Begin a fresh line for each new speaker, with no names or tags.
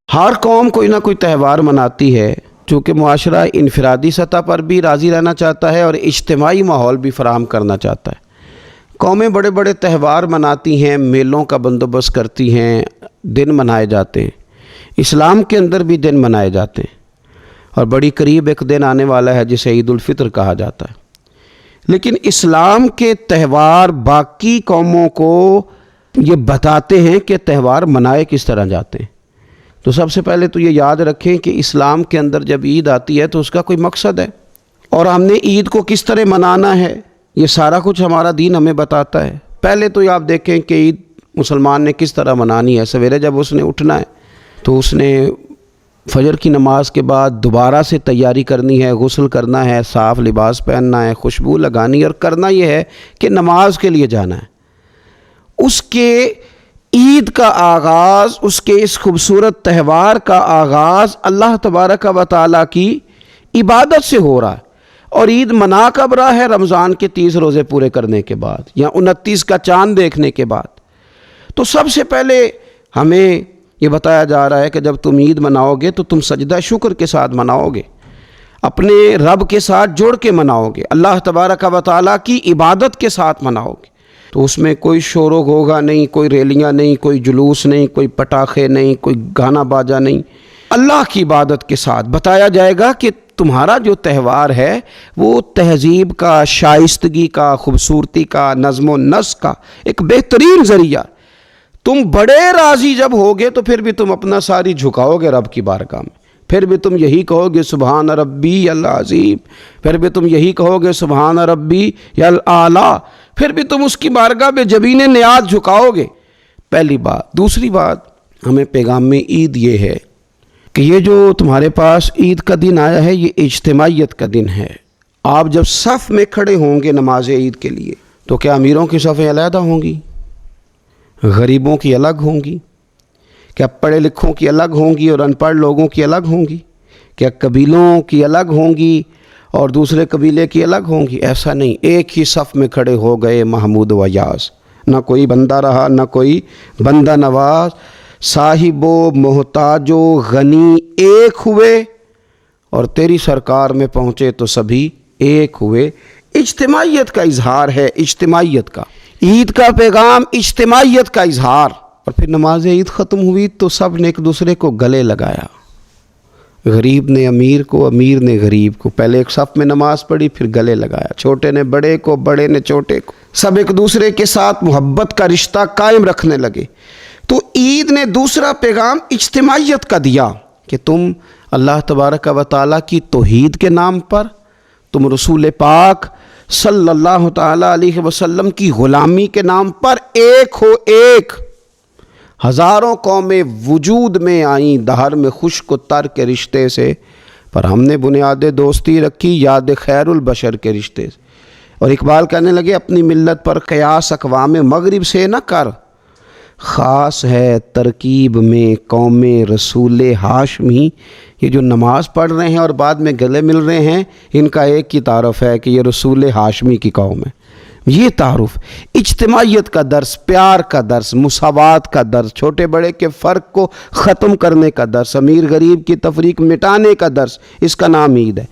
ہر قوم کوئی نہ کوئی تہوار مناتی ہے، چونکہ معاشرہ انفرادی سطح پر بھی راضی رہنا چاہتا ہے اور اجتماعی ماحول بھی فراہم کرنا چاہتا ہے۔ قومیں بڑے بڑے تہوار مناتی ہیں، میلوں کا بندوبست کرتی ہیں، دن منائے جاتے ہیں۔ اسلام کے اندر بھی دن منائے جاتے ہیں، اور بڑی قریب ایک دن آنے والا ہے جسے عید الفطر کہا جاتا ہے۔ لیکن اسلام کے تہوار باقی قوموں کو یہ بتاتے ہیں کہ تہوار منائے کس طرح جاتے ہیں۔ تو سب سے پہلے تو یہ یاد رکھیں کہ اسلام کے اندر جب عید آتی ہے تو اس کا کوئی مقصد ہے، اور ہم نے عید کو کس طرح منانا ہے یہ سارا کچھ ہمارا دین ہمیں بتاتا ہے۔ پہلے تو یہ آپ دیکھیں کہ عید مسلمان نے کس طرح منانی ہے۔ سویرے جب اس نے اٹھنا ہے تو اس نے فجر کی نماز کے بعد دوبارہ سے تیاری کرنی ہے، غسل کرنا ہے، صاف لباس پہننا ہے، خوشبو لگانی ہے، اور کرنا یہ ہے کہ نماز کے لیے جانا ہے۔ اس کے عید کا آغاز، اس کے اس خوبصورت تہوار کا آغاز اللہ تبارک و تعالیٰ کی عبادت سے ہو رہا ہے، اور عید منا کب رہا ہے؟ رمضان کے 30 روزے پورے کرنے کے بعد یا 29 کا چاند دیکھنے کے بعد۔ تو سب سے پہلے ہمیں یہ بتایا جا رہا ہے کہ جب تم عید مناؤ گے تو تم سجدہ شکر کے ساتھ مناؤ گے، اپنے رب کے ساتھ جڑ کے مناؤ گے، اللہ تبارک و تعالیٰ کی عبادت کے ساتھ مناؤ گے۔ تو اس میں کوئی شور و غوغا نہیں، کوئی ریلیاں نہیں، کوئی جلوس نہیں، کوئی پٹاخے نہیں، کوئی گانا باجا نہیں۔ اللہ کی عبادت کے ساتھ بتایا جائے گا کہ تمہارا جو تہوار ہے وہ تہذیب کا، شائستگی کا، خوبصورتی کا، نظم و نسق کا ایک بہترین ذریعہ۔ تم بڑے راضی جب ہوگے تو پھر بھی تم اپنا ساری جھکاؤ گے رب کی بارگاہ میں، پھر بھی تم یہی کہو گے سبحان ربی العظیم، پھر بھی تم یہی کہو گے سبحان ربی الاعلیٰ، پھر بھی تم اس کی بارگاہ میں جبین نیاز جھکاؤ گے۔ پہلی بات۔ دوسری بات، ہمیں پیغام عید یہ ہے کہ یہ جو تمہارے پاس عید کا دن آیا ہے یہ اجتماعیت کا دن ہے۔ آپ جب صف میں کھڑے ہوں گے نماز عید کے لیے تو کیا امیروں کی صفیں علیحدہ ہوں گی؟ غریبوں کی الگ ہوں گی؟ کیا پڑھے لکھوں کی الگ ہوں گی اور ان پڑھ لوگوں کی الگ ہوں گی؟ کیا قبیلوں کی الگ ہوں گی اور دوسرے قبیلے کی الگ ہوں گی؟ ایسا نہیں، ایک ہی صف میں کھڑے ہو گئے محمود و یاز، نہ کوئی بندہ رہا نہ کوئی بندہ نواز، صاحب و محتاج و غنی ایک ہوئے، اور تیری سرکار میں پہنچے تو سبھی ایک ہوئے۔ اجتماعیت کا اظہار ہے، اجتماعیت کا۔ عید کا پیغام اجتماعیت کا اظہار۔ اور پھر نماز عید ختم ہوئی تو سب نے ایک دوسرے کو گلے لگایا، غریب نے امیر کو، امیر نے غریب کو، پہلے ایک صف میں نماز پڑھی پھر گلے لگایا، چھوٹے نے بڑے کو، بڑے نے چھوٹے کو، سب ایک دوسرے کے ساتھ محبت کا رشتہ قائم رکھنے لگے۔ تو عید نے دوسرا پیغام اجتماعیت کا دیا کہ تم اللہ تبارک و تعالیٰ کی توحید کے نام پر، تم رسول پاک صلی اللہ تعالیٰ علیہ وسلم کی غلامی کے نام پر ایک ہو، ایک۔ ہزاروں قومیں وجود میں آئیں دہر میں خشک و تر کے رشتے سے، پر ہم نے بنیاد دوستی رکھی یاد خیر البشر کے رشتے سے۔ اور اقبال کہنے لگے اپنی ملت پر قیاس اقوام مغرب سے نہ کر، خاص ہے ترکیب میں قوم رسول ہاشمی۔ یہ جو نماز پڑھ رہے ہیں اور بعد میں گلے مل رہے ہیں، ان کا ایک ہی تعارف ہے کہ یہ رسول ہاشمی کی قوم ہے۔ یہ تعارف اجتماعیت کا درس، پیار کا درس، مساوات کا درس، چھوٹے بڑے کے فرق کو ختم کرنے کا درس، امیر غریب کی تفریق مٹانے کا درس، اس کا نام عید ہے۔